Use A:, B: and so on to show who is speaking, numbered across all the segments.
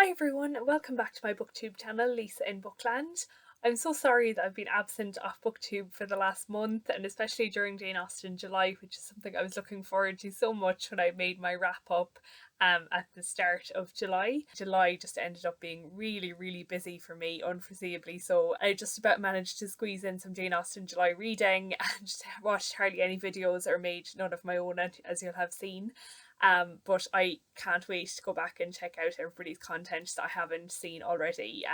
A: Hi everyone, welcome back to my booktube channel, Lisa in Bookland. I'm so sorry that I've been absent off booktube for the last month, and especially during Jane Austen July, which is something I was looking forward to so much when I made my wrap up at the start of July. July just ended up being really busy for me, unforeseeably so. I just about managed to squeeze in some Jane Austen July reading and watched hardly any videos or made none of my own, as you'll have seen. But I can't wait to go back and check out everybody's content that I haven't seen already,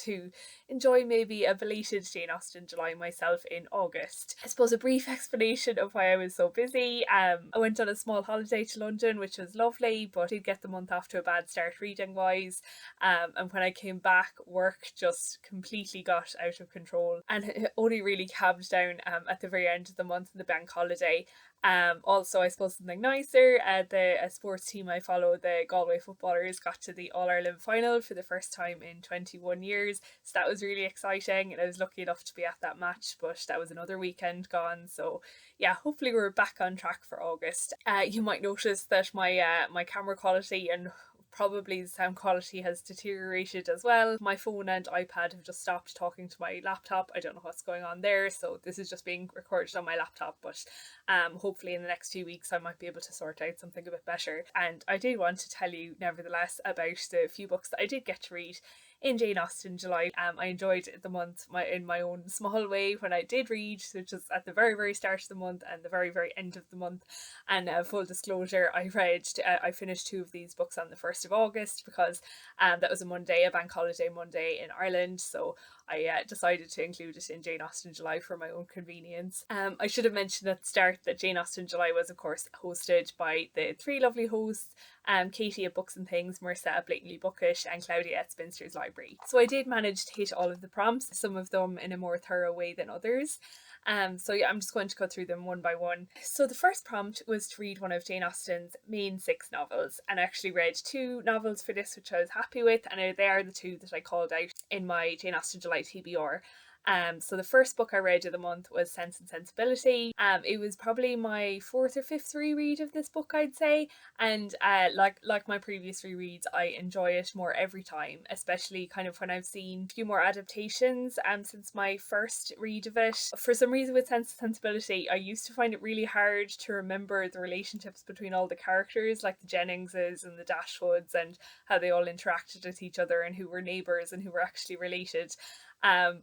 A: to enjoy maybe a belated Jane Austen July myself in August. I suppose a brief explanation of why I was so busy. I went on a small holiday to London, which was lovely, but did get the month off to a bad start reading wise. And when I came back, work just completely got out of control, and it only really calmed down at the very end of the month in the bank holiday. Also, I suppose something nicer, the sports team I follow, the Galway footballers, got to the All-Ireland final for the first time in 21 years. So that was really exciting, and I was lucky enough to be at that match, but that was another weekend gone. So yeah, hopefully we're back on track for August. You might notice that my camera quality and probably the sound quality has deteriorated as well. My phone and iPad have just stopped talking to my laptop. I don't know what's going on there, so this is just being recorded on my laptop, but hopefully in the next few weeks I might be able to sort out something a bit better. And I did want to tell you nevertheless about the few books that I did get to read in Jane Austen July. I enjoyed the month in my own small way when I did read, which was at the very start of the month and the very end of the month. And full disclosure, I finished two of these books on the 1st of August because that was a Monday, a bank holiday Monday in Ireland, so I decided to include it in Jane Austen July for my own convenience. I should have mentioned at the start that Jane Austen July was of course hosted by the three lovely hosts, Katie at Books and Things, Marissa at Blatantly Bookish, and Claudia at Spinster's Library. So I did manage to hit all of the prompts, some of them in a more thorough way than others. So yeah, I'm just going to go through them one by one. So the first prompt was to read one of Jane Austen's main 6 novels, and I actually read 2 novels for this, which I was happy with, and they are the 2 that I called out in my Jane Austen July TBR. So the first book I read of the month was Sense and Sensibility. It was probably my 4th or 5th reread of this book, I'd say, and like my previous rereads, I enjoy it more every time, especially kind of when I've seen a few more adaptations since my first read of it. For some reason with Sense and Sensibility, I used to find it really hard to remember the relationships between all the characters, like the Jenningses and the Dashwoods, and how they all interacted with each other and who were neighbours and who were actually related.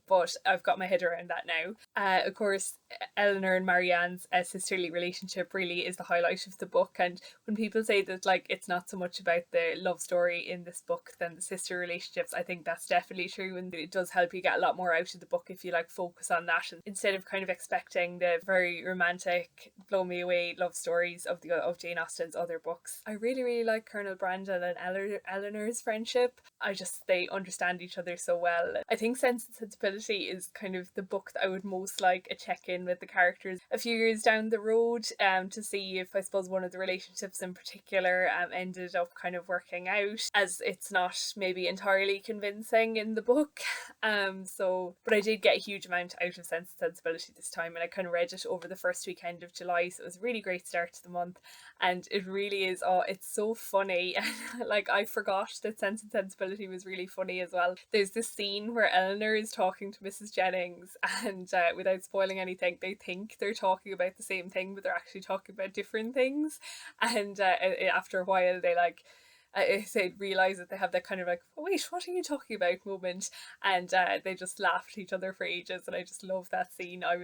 A: But I've got my head around that now. Of course, Eleanor and Marianne's sisterly relationship really is the highlight of the book, and when people say that like it's not so much about the love story in this book than the sister relationships, I think that's definitely true, and it does help you get a lot more out of the book if you like focus on that, and instead of kind of expecting the very romantic blow me away love stories of Jane Austen's other books. I really like Colonel Brandon and Eleanor's friendship. They understand each other so well. I think Sense and Sensibility is kind of the book that I would most like a check-in with the characters a few years down the road, to see if I suppose one of the relationships in particular ended up kind of working out, as it's not maybe entirely convincing in the book. But I did get a huge amount out of Sense and Sensibility this time, and I kind of read it over the first weekend of July, so it was a really great start to the month, and it really is, it's so funny. Like, I forgot that Sense and Sensibility was really funny as well. There's this scene where Eleanor is talking to Mrs. Jennings, and without spoiling anything, they think they're talking about the same thing, but they're actually talking about different things. And after a while, they realise that they have that kind of like, oh, wait, what are you talking about moment, and they just laugh at each other for ages, and I just love that scene. I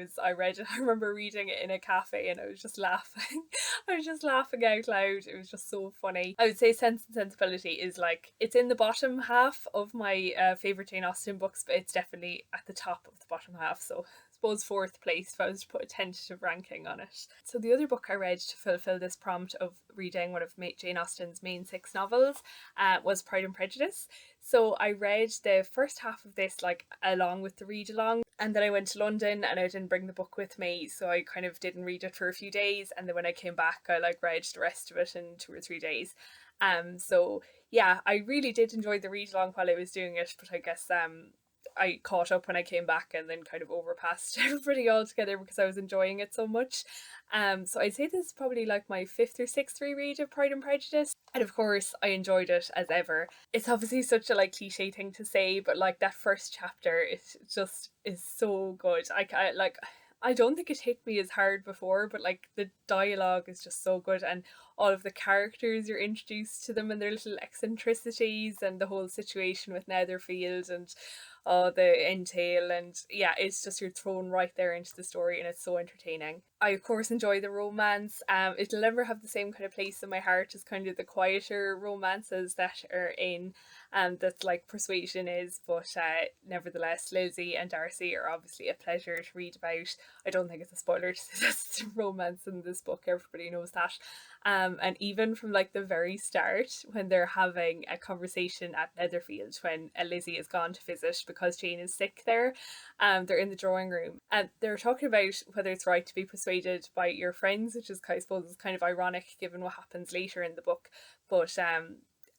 A: remember reading it in a cafe, and I was just laughing. I was just laughing out loud. It was just so funny. I would say Sense and Sensibility is like, it's in the bottom half of my favourite Jane Austen books, but it's definitely at the top of the bottom half, so I suppose 4th place if I was to put a tentative ranking on it. So the other book I read to fulfill this prompt of reading one of Jane Austen's main 6 novels was Pride and Prejudice. So I read the first half of this like along with the read along, and then I went to London and I didn't bring the book with me, so I kind of didn't read it for a few days, and then when I came back I like read the rest of it in 2 or 3 days. So yeah, I really did enjoy the read along while I was doing it, but I guess I caught up when I came back and then kind of overpassed everybody altogether because I was enjoying it so much. So I'd say this is probably like my fifth or sixth reread of Pride and Prejudice. And of course, I enjoyed it as ever. It's obviously such a like cliche thing to say, but like that first chapter, it just is so good. I like. I don't think it hit me as hard before, but like the dialogue is just so good, and all of the characters you're introduced to them and their little eccentricities and the whole situation with Netherfield and the entail, and yeah, it's just you're thrown right there into the story and it's so entertaining. I of course enjoy the romance. It'll never have the same kind of place in my heart as kind of the quieter romances that are in that like Persuasion is, but nevertheless Lizzie and Darcy are obviously a pleasure to read about. I don't think it's a spoiler to say that's romance in this book, everybody knows that. And even from like the very start, when they're having a conversation at Netherfield, when Lizzie is gone to visit because Jane is sick there, they're in the drawing room and they're talking about whether it's right to be persuaded by your friends, which is, I suppose, is kind of ironic given what happens later in the book. But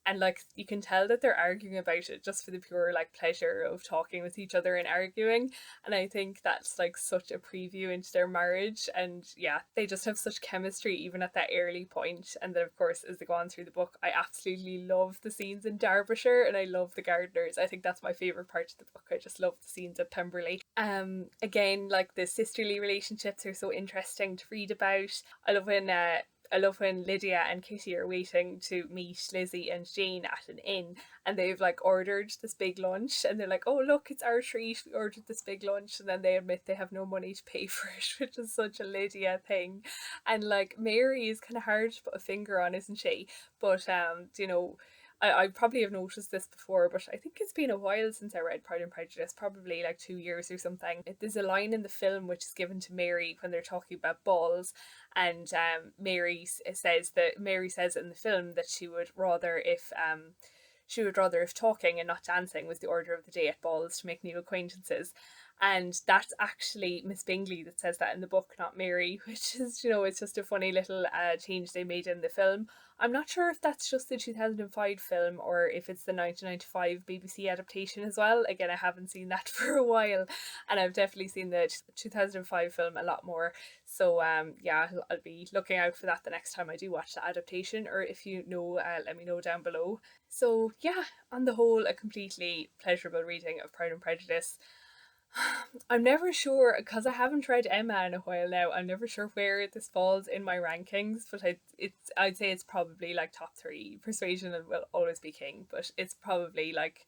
A: and like you can tell that they're arguing about it just for the pure like pleasure of talking with each other and arguing, and I think that's like such a preview into their marriage. And yeah, they just have such chemistry even at that early point. And then of course as they go on through the book, I absolutely love the scenes in Derbyshire and I love the gardeners. I think that's my favorite part of the book. I just love the scenes at Pemberley. Again, like the sisterly relationships are so interesting to read about. I love when Lydia and Kitty are waiting to meet Lizzie and Jane at an inn, and they've like ordered this big lunch and they're like, oh look, it's our treat, we ordered this big lunch, and then they admit they have no money to pay for it, which is such a Lydia thing. And like Mary is kind of hard to put a finger on, isn't she? But you know, I probably have noticed this before, but I think it's been a while since I read Pride and Prejudice, probably like 2 years or something. There's a line in the film which is given to Mary when they're talking about balls, and Mary says in the film that she would rather if talking and not dancing was the order of the day at balls to make new acquaintances. And that's actually Miss Bingley that says that in the book, not Mary, which is, you know, it's just a funny little change they made in the film. I'm not sure if that's just the 2005 film or if it's the 1995 BBC adaptation as well. Again, I haven't seen that for a while, and I've definitely seen the 2005 film a lot more. So yeah, I'll be looking out for that the next time I do watch the adaptation, or if you know, let me know down below. So yeah, on the whole, a completely pleasurable reading of Pride and Prejudice. I'm never sure because I haven't read Emma in a while now. I'm never sure where this falls in my rankings, but I'd say it's probably like top three. Persuasion will always be king, but it's probably like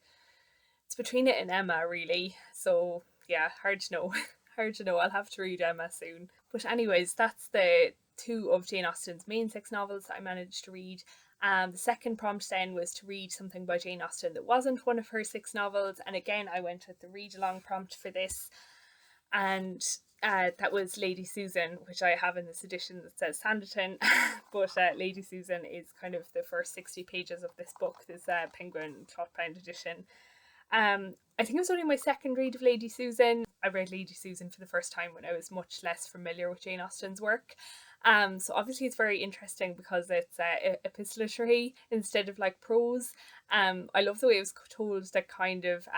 A: it's between it and Emma really. So yeah, hard to know. Hard to know. I'll have to read Emma soon. But anyways, that's the two of Jane Austen's main six novels that I managed to read. The second prompt then was to read something by Jane Austen that wasn't one of her six novels, and again I went with the read along prompt for this, and that was Lady Susan, which I have in this edition that says Sanditon, but Lady Susan is kind of the first 60 pages of this book, this Penguin cloth-bound edition. I think it was only my second read of Lady Susan. I read Lady Susan for the first time when I was much less familiar with Jane Austen's work. So obviously it's very interesting because it's epistolary instead of like prose. I love the way it was told, that kind of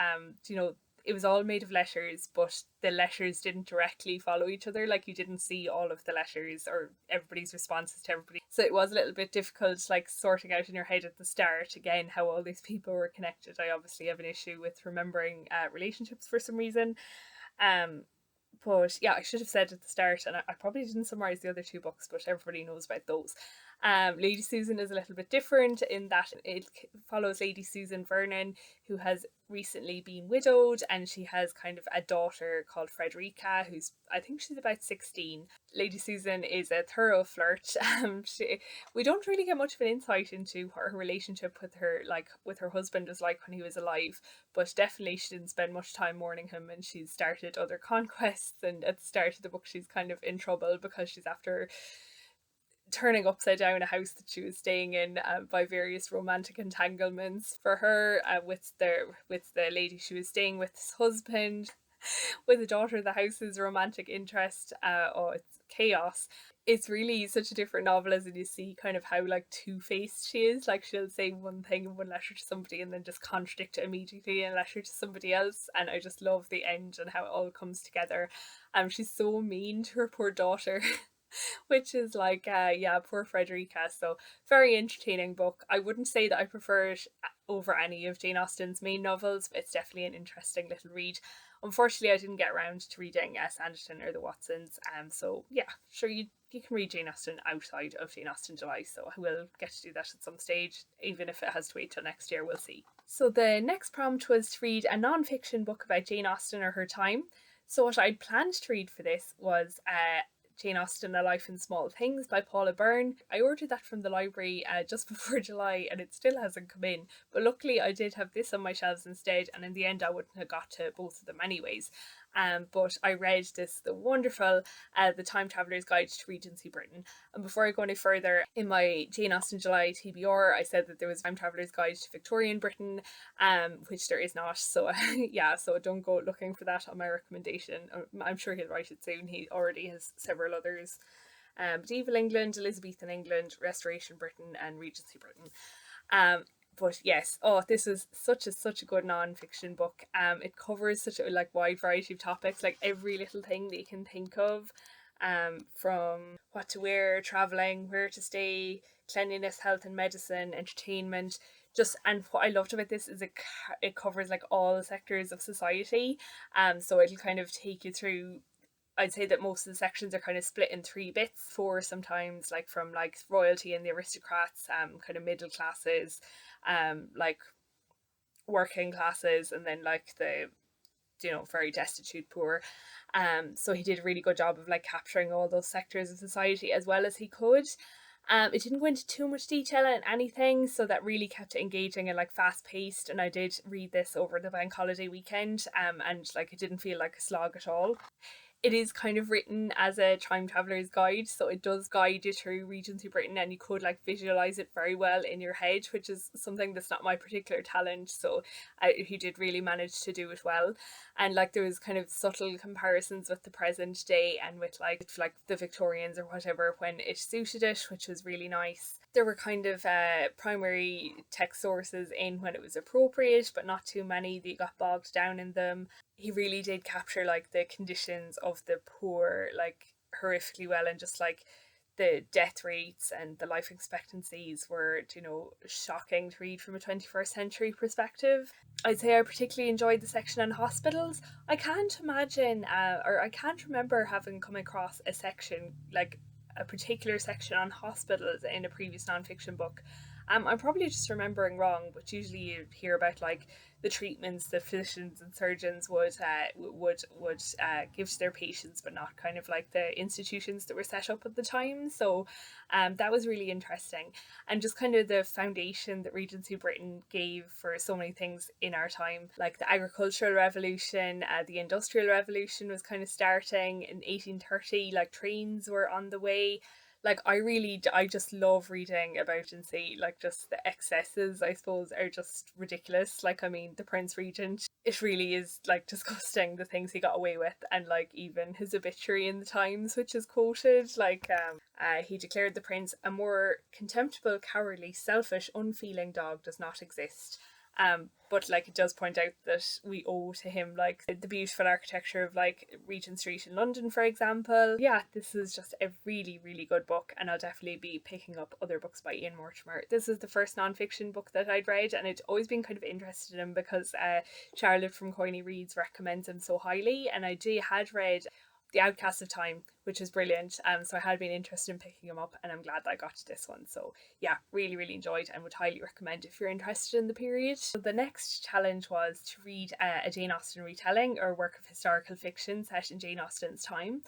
A: you know, it was all made of letters, but the letters didn't directly follow each other. Like you didn't see all of the letters or everybody's responses to everybody. So it was a little bit difficult, like sorting out in your head at the start again how all these people were connected. I obviously have an issue with remembering relationships for some reason. But yeah, I should have said at the start, and I probably didn't summarize the other two books, but everybody knows about those. Lady Susan is a little bit different in that it follows Lady Susan Vernon, who has recently been widowed, and she has kind of a daughter called Frederica, who's, I think she's about 16. Lady Susan is a thorough flirt. We don't really get much of an insight into what her relationship with her husband was like when he was alive, but definitely she didn't spend much time mourning him, and she's started other conquests, and at the start of the book she's kind of in trouble because she's after turning upside down a house that she was staying in by various romantic entanglements for her with the lady she was staying with's husband. with a daughter the house's romantic interest. Oh, it's chaos. It's really such a different novel, as you see kind of how like two-faced she is. Like she'll say one thing in one letter to somebody and then just contradict it immediately in a letter to somebody else. And I just love the end and how it all comes together. She's so mean to her poor daughter. Which is like, yeah, poor Frederica. So very entertaining book. I wouldn't say that I prefer it over any of Jane Austen's main novels, but it's definitely an interesting little read. Unfortunately, I didn't get around to reading Sanditon or the Watsons. So yeah, sure, you can read Jane Austen outside of Jane Austen July, so I will get to do that at some stage, even if it has to wait till next year, we'll see. So the next prompt was to read a non-fiction book about Jane Austen or her time. So what I'd planned to read for this was Jane Austen, A Life in Small Things by Paula Byrne. I ordered that from the library just before July and it still hasn't come in. But luckily I did have this on my shelves instead, and in the end I wouldn't have got to both of them anyways. But I read the wonderful The Time Traveller's Guide to Regency Britain. And before I go any further, in my Jane Austen July TBR, I said that there was Time Traveller's Guide to Victorian Britain, which there is not. So yeah, so don't go looking for that on my recommendation. I'm sure he'll write it soon. He already has several others. Medieval England, Elizabethan England, Restoration Britain, and Regency Britain. But yes, this is such a good non-fiction book. It covers such a like wide variety of topics, like every little thing that you can think of, from what to wear, traveling, where to stay, cleanliness, health and medicine, entertainment. And what I loved about this is it covers like all sectors of society. So it'll kind of take you through. I'd say that most of the sections are kind of split in three bits, four sometimes, like from like royalty and the aristocrats, kind of middle classes, like working classes, and then like the very destitute poor. So he did a really good job of like capturing all those sectors of society as well as he could. It didn't go into too much detail in anything, so that really kept it engaging and like fast paced. And I did read this over the bank holiday weekend, and like it didn't feel like a slog at all. It is kind of written as a time traveler's guide, so it does guide you through Regency Britain, and you could like visualize it very well in your head, which is something that's not my particular talent. So he did really manage to do it well, and like there was kind of subtle comparisons with the present day and with like the Victorians or whatever when it suited it, which was really nice. There were kind of primary text sources in when it was appropriate, but not too many that you got bogged down in them. He really did capture like the conditions of the poor like horrifically well, and just like the death rates and the life expectancies were shocking to read from a 21st century perspective. I'd say I particularly enjoyed the section on hospitals. I can't imagine or I can't remember having come across a section like a particular section on hospitals in a previous nonfiction book. I'm probably just remembering wrong, but usually you hear about like the treatments the physicians and surgeons would give to their patients, but not kind of like the institutions that were set up at the time. So that was really interesting, and just kind of the foundation that Regency Britain gave for so many things in our time, like the agricultural revolution, the industrial revolution was kind of starting in 1830, like trains were on the way. Like I just love reading about and see like just the excesses, I suppose, are just ridiculous. Like I mean the Prince Regent, it really is like disgusting the things he got away with, and like even his obituary in the Times, which is quoted, like he declared the prince a more contemptible, cowardly, selfish, unfeeling dog does not exist. But like it does point out that we owe to him like the beautiful architecture of like Regent Street in London, for example. Yeah, this is just a really, really good book, and I'll definitely be picking up other books by Ian Mortimer. This is the first non-fiction book that I'd read, and I'd always been kind of interested in because Charlotte from Coiny Reads recommends him so highly, and I had read The Outcast of Time, which is brilliant. So I had been interested in picking them up, and I'm glad that I got to this one. So yeah, really, really enjoyed and would highly recommend if you're interested in the period. So the next challenge was to read a Jane Austen retelling or work of historical fiction set in Jane Austen's time.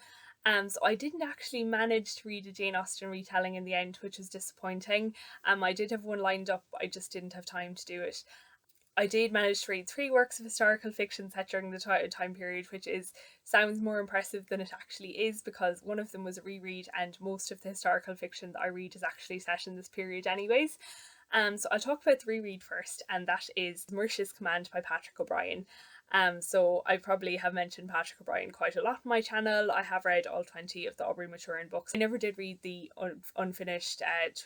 A: So I didn't actually manage to read a Jane Austen retelling in the end, which was disappointing. I did have one lined up, but I just didn't have time to do it. I did manage to read 3 works of historical fiction set during the time period, which sounds more impressive than it actually is, because one of them was a reread, and most of the historical fiction that I read is actually set in this period anyways. So I'll talk about the reread first, and that is Mauritius Command by Patrick O'Brian. So I probably have mentioned Patrick O'Brian quite a lot on my channel. I have read all 20 of the Aubrey Maturin books. I never did read the unfinished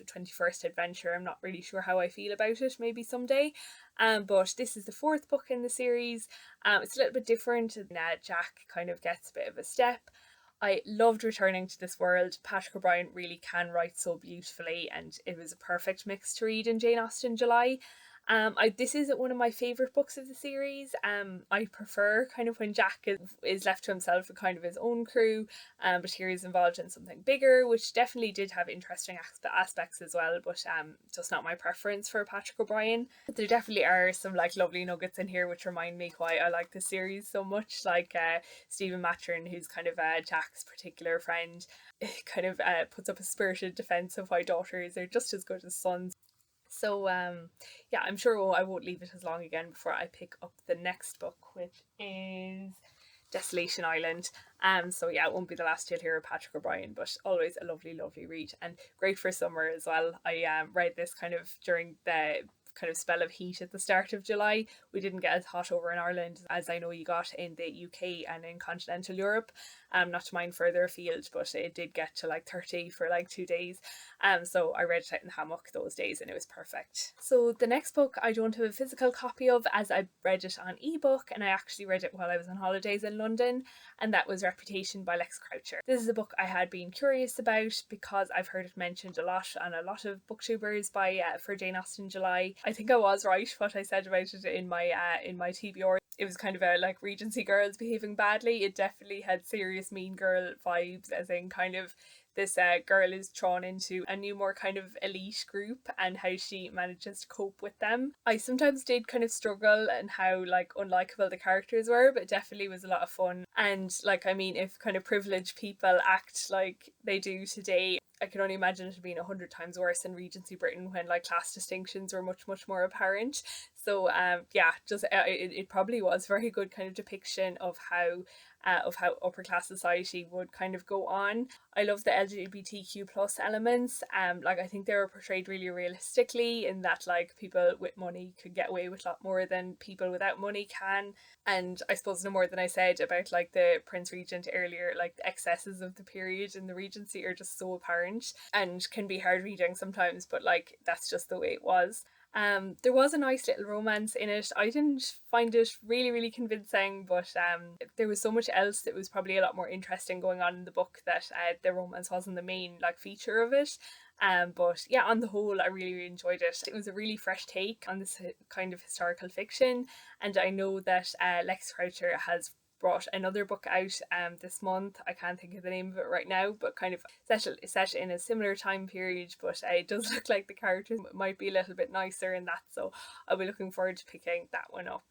A: 21st Adventure. I'm not really sure how I feel about it, maybe someday. But this is the fourth book in the series. It's a little bit different, and Jack kind of gets a bit of a step. I loved returning to this world. Patrick O'Brian really can write so beautifully, and it was a perfect mix to read in Jane Austen July. This isn't one of my favourite books of the series. I prefer kind of when Jack is left to himself with kind of his own crew, but here he's involved in something bigger, which definitely did have interesting aspects as well, but just not my preference for Patrick O'Brian. But there definitely are some like lovely nuggets in here which remind me why I like this series so much, like Stephen Maturin, who's kind of Jack's particular friend, kind of puts up a spirited defence of why daughters are just as good as sons. So yeah, I'm sure I won't leave it as long again before I pick up the next book, which is Desolation Island. So yeah, it won't be the last you'll hear of Patrick O'Brian, but always a lovely read and great for summer as well. I read this kind of during the kind of spell of heat at the start of July. We didn't get as hot over in Ireland as I know you got in the UK and in continental Europe. Not to mind further afield, but it did get to like 30 for like 2 days. So I read it out in the hammock those days and it was perfect. So the next book I don't have a physical copy of, as I read it on ebook, and I actually read it while I was on holidays in London, and that was Reputation by Lex Croucher. This is a book I had been curious about because I've heard it mentioned a lot on a lot of booktubers by for Jane Austen July. I think I was right what I said about it in my TBR. It was kind of a like Regency girls behaving badly. It definitely had serious mean girl vibes, as in kind of this girl is drawn into a new, more kind of elite group and how she manages to cope with them. I sometimes did kind of struggle and how like unlikable the characters were, but it definitely was a lot of fun. And like, I mean, if kind of privileged people act like they do today, I can only imagine it being 100 times worse in Regency Britain when like class distinctions were much more apparent. So yeah, just it probably was very good kind of depiction of how upper class society would kind of go on. I love the LGBTQ plus elements. Like I think they were portrayed really realistically in that like people with money could get away with a lot more than people without money can. And I suppose no more than I said about like the Prince Regent earlier, like the excesses of the period in the Regency are just so apparent and can be hard reading sometimes, but like that's just the way it was. There was a nice little romance in it. I didn't find it really convincing, but there was so much else that was probably a lot more interesting going on in the book that the romance wasn't the main like feature of it. But yeah, on the whole, I really enjoyed it. It was a really fresh take on this kind of historical fiction, and I know that Lex Croucher has brought another book out this month. I can't think of the name of it right now, but kind of set in a similar time period, but it does look like the characters might be a little bit nicer in that, so I'll be looking forward to picking that one up.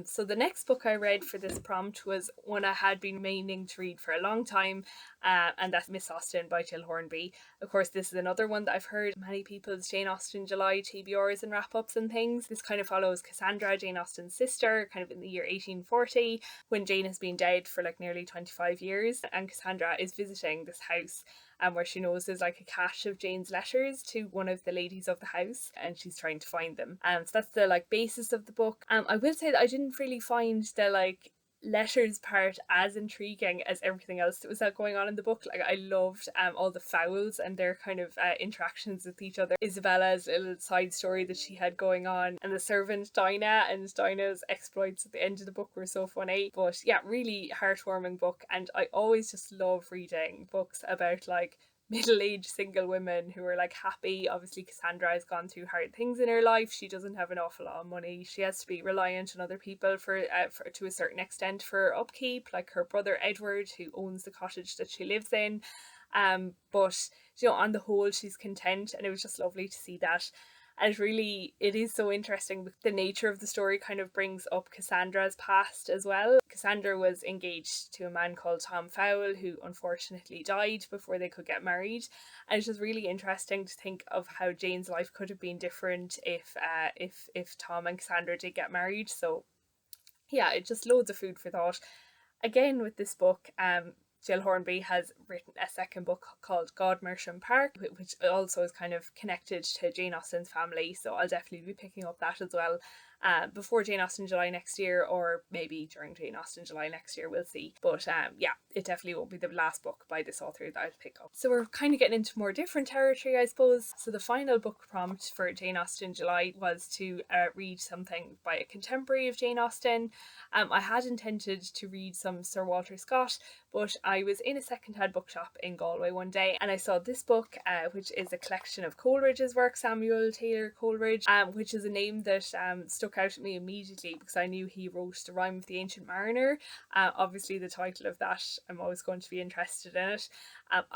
A: So the next book I read for this prompt was one I had been meaning to read for a long time, and that's Miss Austen by Gill Hornby. Of course, this is another one that I've heard many people's Jane Austen July TBRs and wrap-ups and things. This kind of follows Cassandra, Jane Austen's sister, kind of in the year 1840, when Jane has been dead for like nearly 25 years, and Cassandra is visiting this house where she knows there's like a cache of Jane's letters to one of the ladies of the house, and she's trying to find them. So that's the like basis of the book. I will say that I didn't really find the like letters part as intriguing as everything else that was going on in the book. Like I loved all the fowls and their kind of interactions with each other. Isabella's little side story that she had going on, and the servant Dinah and Dinah's exploits at the end of the book were so funny. But yeah, really heartwarming book, and I always just love reading books about like middle-aged single women who are like happy. Obviously Cassandra has gone through hard things in her life. She doesn't have an awful lot of money. She has to be reliant on other people for to a certain extent for upkeep, like her brother Edward, who owns the cottage that she lives in. But you know, on the whole she's content, and it was just lovely to see that. And it is so interesting. The nature of the story kind of brings up Cassandra's past as well. Cassandra was engaged to a man called Tom Fowle, who unfortunately died before they could get married. And it's just really interesting to think of how Jane's life could have been different if Tom and Cassandra did get married. So yeah, it's just loads of food for thought. Again with this book, Jill Hornby has written a second book called Godmersham Park, which also is kind of connected to Jane Austen's family, so I'll definitely be picking up that as well. Before Jane Austen July next year, or maybe during Jane Austen July next year, we'll see. But yeah, it definitely won't be the last book by this author that I'll pick up. So we're kind of getting into more different territory, I suppose. So the final book prompt for Jane Austen July was to read something by a contemporary of Jane Austen. I had intended to read some Sir Walter Scott, but I was in a second-hand bookshop in Galway one day and I saw this book, which is a collection of Coleridge's work, Samuel Taylor Coleridge, which is a name that stuck out at me immediately because I knew he wrote The Rime of the Ancient Mariner. Obviously the title of that, I'm always going to be interested in it.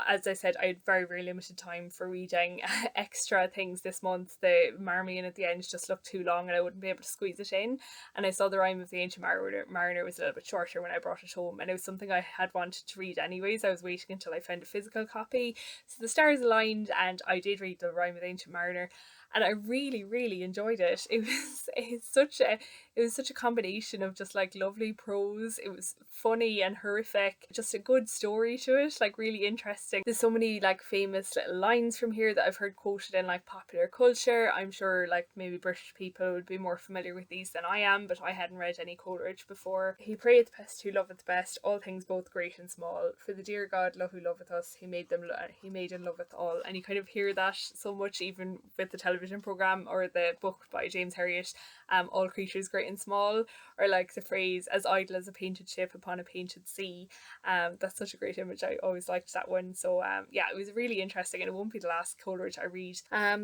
A: As I said, I had very, very limited time for reading extra things this month. The Marmion at the end just looked too long and I wouldn't be able to squeeze it in. And I saw The Rime of the Ancient Mariner was a little bit shorter when I brought it home, and it was something I had wanted to read anyways. I was waiting until I found a physical copy. So the stars aligned and I did read The Rime of the Ancient Mariner. And I really, really enjoyed it. It was such a combination of just like lovely prose. It was funny and horrific. Just a good story to it, like really interesting. There's so many like famous little lines from here that I've heard quoted in like popular culture. I'm sure like maybe British people would be more familiar with these than I am, but I hadn't read any Coleridge before. He prayeth best who loveth best, all things both great and small. For the dear God love who loveth us, he made and loveth all. And you kind of hear that so much even with the television program or the book by James Herriot, All Creatures Great and Small, or like the phrase as idle as a painted ship upon a painted sea. That's such a great image. I always liked that one. So yeah, it was really interesting, and it won't be the last Coleridge I read.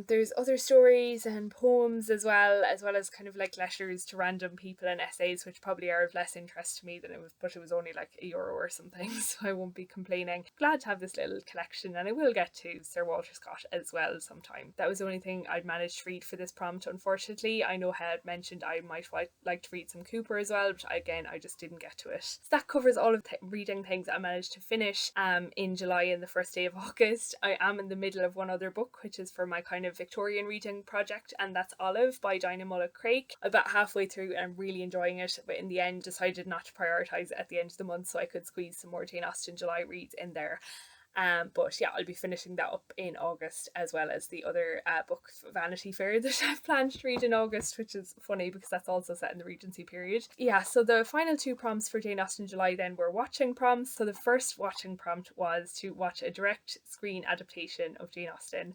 A: There's other stories and poems as well as kind of like letters to random people and essays, which probably are of less interest to me than it was, but it was only like €1 or something, so I won't be complaining. Glad to have this little collection, and I will get to Sir Walter Scott as well sometime. That was the only thing I'd managed to read for this prompt, unfortunately. I know I had mentioned I might like to read some Cooper as well, but again I just didn't get to it. So that covers all of the reading things I managed to finish in July and the first day of August. I am in the middle of one other book, which is for my kind of Victorian reading project, and that's Olive by Dinah Mullett Craik. About halfway through and I'm really enjoying it, but in the end decided not to prioritise it at the end of the month so I could squeeze some more Jane Austen July reads in there. But yeah, I'll be finishing that up in August, as well as the other book, Vanity Fair, that I've planned to read in August, which is funny because that's also set in the Regency period. Yeah, so the final two prompts for Jane Austen July then were watching prompts. So the first watching prompt was to watch a direct screen adaptation of Jane Austen.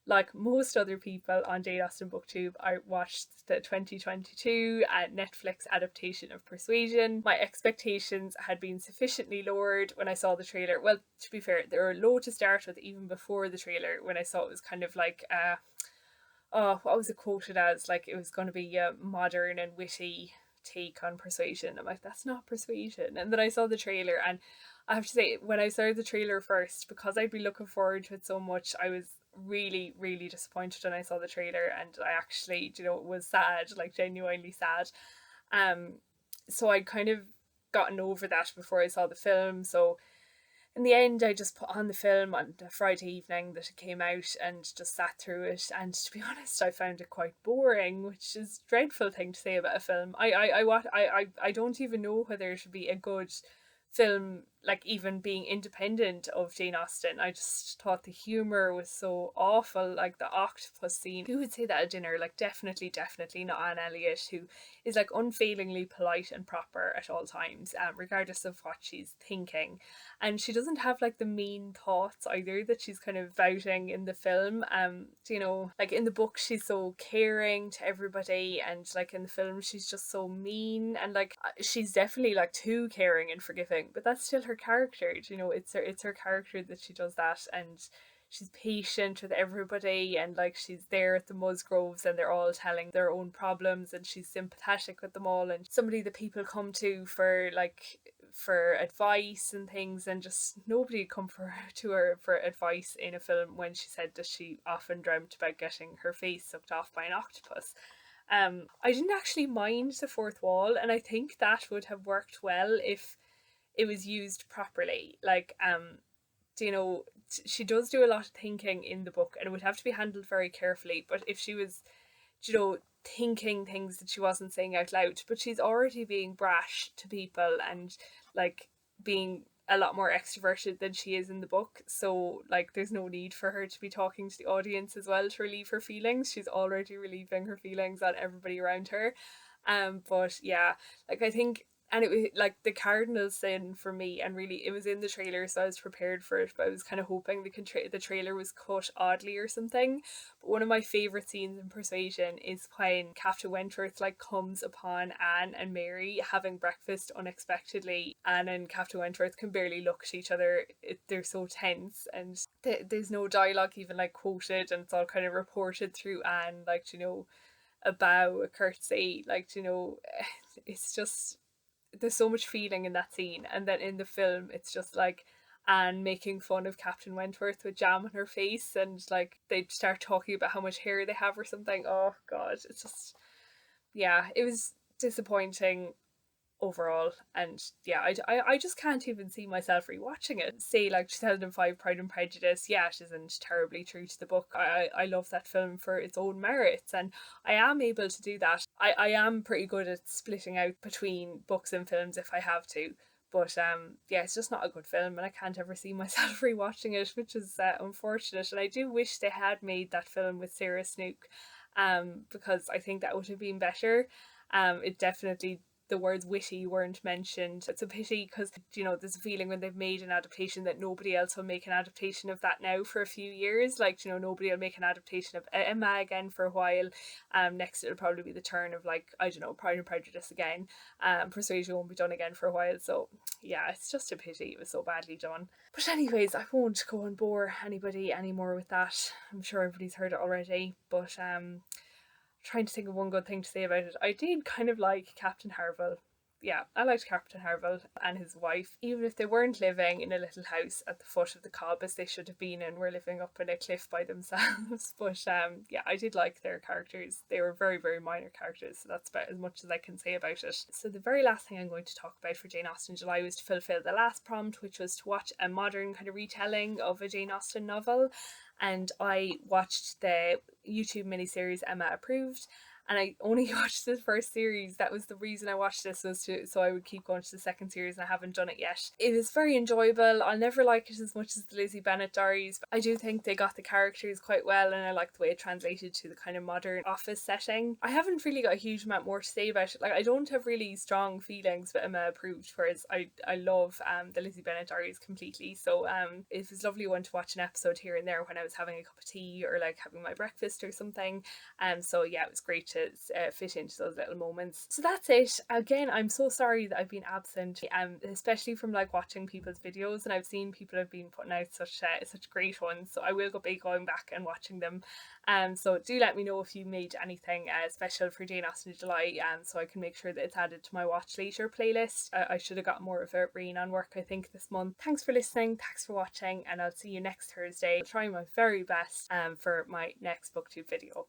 A: Like most other people on Jane Austen BookTube, I watched the 2022 Netflix adaptation of Persuasion. My expectations had been sufficiently lowered when I saw the trailer. Well, to be fair, they were low to start with even before the trailer, when I saw it was kind of like, what was it quoted as? Like it was going to be a modern and witty take on Persuasion. I'm like, that's not Persuasion. And then I saw the trailer, and I have to say, when I saw the trailer first, because I'd been looking forward to it so much, I was really, really disappointed when I saw the trailer, and I actually, was sad, like genuinely sad. So I'd kind of gotten over that before I saw the film. So in the end, I just put on the film on the Friday evening that it came out and just sat through it. And to be honest, I found it quite boring, which is a dreadful thing to say about a film. I don't even know whether it should be a good film, like even being independent of Jane Austen. I just thought the humour was so awful, like the octopus scene. Who would say that at dinner? Like definitely not Anne Elliot, who is like unfailingly polite and proper at all times, regardless of what she's thinking. And she doesn't have like the mean thoughts either that she's kind of vouting in the film. Like in the book she's so caring to everybody, and like in the film she's just so mean, and like she's definitely like too caring and forgiving, but that's still her character. It's her character that she does that, and she's patient with everybody, and like she's there at the Musgroves and they're all telling their own problems, and she's sympathetic with them all, and somebody that people come to for advice and things, and just nobody come to her for advice in a film when she said that she often dreamt about getting her face sucked off by an octopus. I didn't actually mind the fourth wall, and I think that would have worked well if it was used properly. Like, she does do a lot of thinking in the book, and it would have to be handled very carefully. But if she was, thinking things that she wasn't saying out loud, but she's already being brash to people and like being a lot more extroverted than she is in the book, so like there's no need for her to be talking to the audience as well to relieve her feelings. She's already relieving her feelings on everybody around her. But yeah, like I think, and it was like the cardinal sin for me, and really it was in the trailer, so I was prepared for it, but I was kind of hoping the trailer was cut oddly or something. But one of my favorite scenes in Persuasion is when Captain Wentworth like comes upon Anne and Mary having breakfast unexpectedly. Anne and Captain Wentworth can barely look at each other. They're so tense, and there's no dialogue even like quoted, and it's all kind of reported through Anne, like, you know, a bow, a curtsy, like, you know, it's just, there's so much feeling in that scene. And then in the film, it's just like Anne making fun of Captain Wentworth with jam on her face, and like they start talking about how much hair they have or something. Oh god, it's just, yeah, it was disappointing overall. And yeah, I just can't even see myself rewatching it. Say like 2005 Pride and Prejudice, yeah, it isn't terribly true to the book. I love that film for its own merits, and I am able to do that. I am pretty good at splitting out between books and films if I have to. But yeah, it's just not a good film, and I can't ever see myself rewatching it, which is unfortunate. And I do wish they had made that film with Sarah Snook, because I think that would have been better. It definitely, the words witty weren't mentioned. It's a pity because, you know, there's a feeling when they've made an adaptation that nobody else will make an adaptation of that now for a few years. Like, you know, nobody will make an adaptation of Emma again for a while. Next it'll probably be the turn of, like, I don't know, Pride and Prejudice again. Persuasion won't be done again for a while. So yeah, it's just a pity it was so badly done. But anyways, I won't go and bore anybody anymore with that. I'm sure everybody's heard it already. But trying to think of one good thing to say about it. I did kind of like Captain Harville. Yeah, I liked Captain Harville and his wife, even if they weren't living in a little house at the foot of the cob as they should have been and were living up in a cliff by themselves. But yeah, I did like their characters. They were very, very minor characters, so that's about as much as I can say about it. So the very last thing I'm going to talk about for Jane Austen July was to fulfill the last prompt, which was to watch a modern kind of retelling of a Jane Austen novel. And I watched the YouTube miniseries Emma Approved, and I only watched the first series. That was the reason I watched this, was to, so I would keep going to the second series, and I haven't done it yet. It was very enjoyable. I'll never like it as much as the Lizzie Bennet diaries, but I do think they got the characters quite well, and I like the way it translated to the kind of modern office setting. I haven't really got a huge amount more to say about it. Like, I don't have really strong feelings for Emma Approved, whereas I love the Lizzie Bennet diaries completely. So it was lovely one to watch an episode here and there when I was having a cup of tea or like having my breakfast or something. So yeah, it was great to fit into those little moments. So that's it. Again, I'm so sorry that I've been absent, especially from like watching people's videos, and I've seen people have been putting out such great ones, so I will be going back and watching them. So do let me know if you made anything special for Jane Austen July, so I can make sure that it's added to my watch later playlist. I should have got more of a rain on work, I think, this month. Thanks for listening, thanks for watching, and I'll see you next Thursday. I'll try my very best for my next booktube video.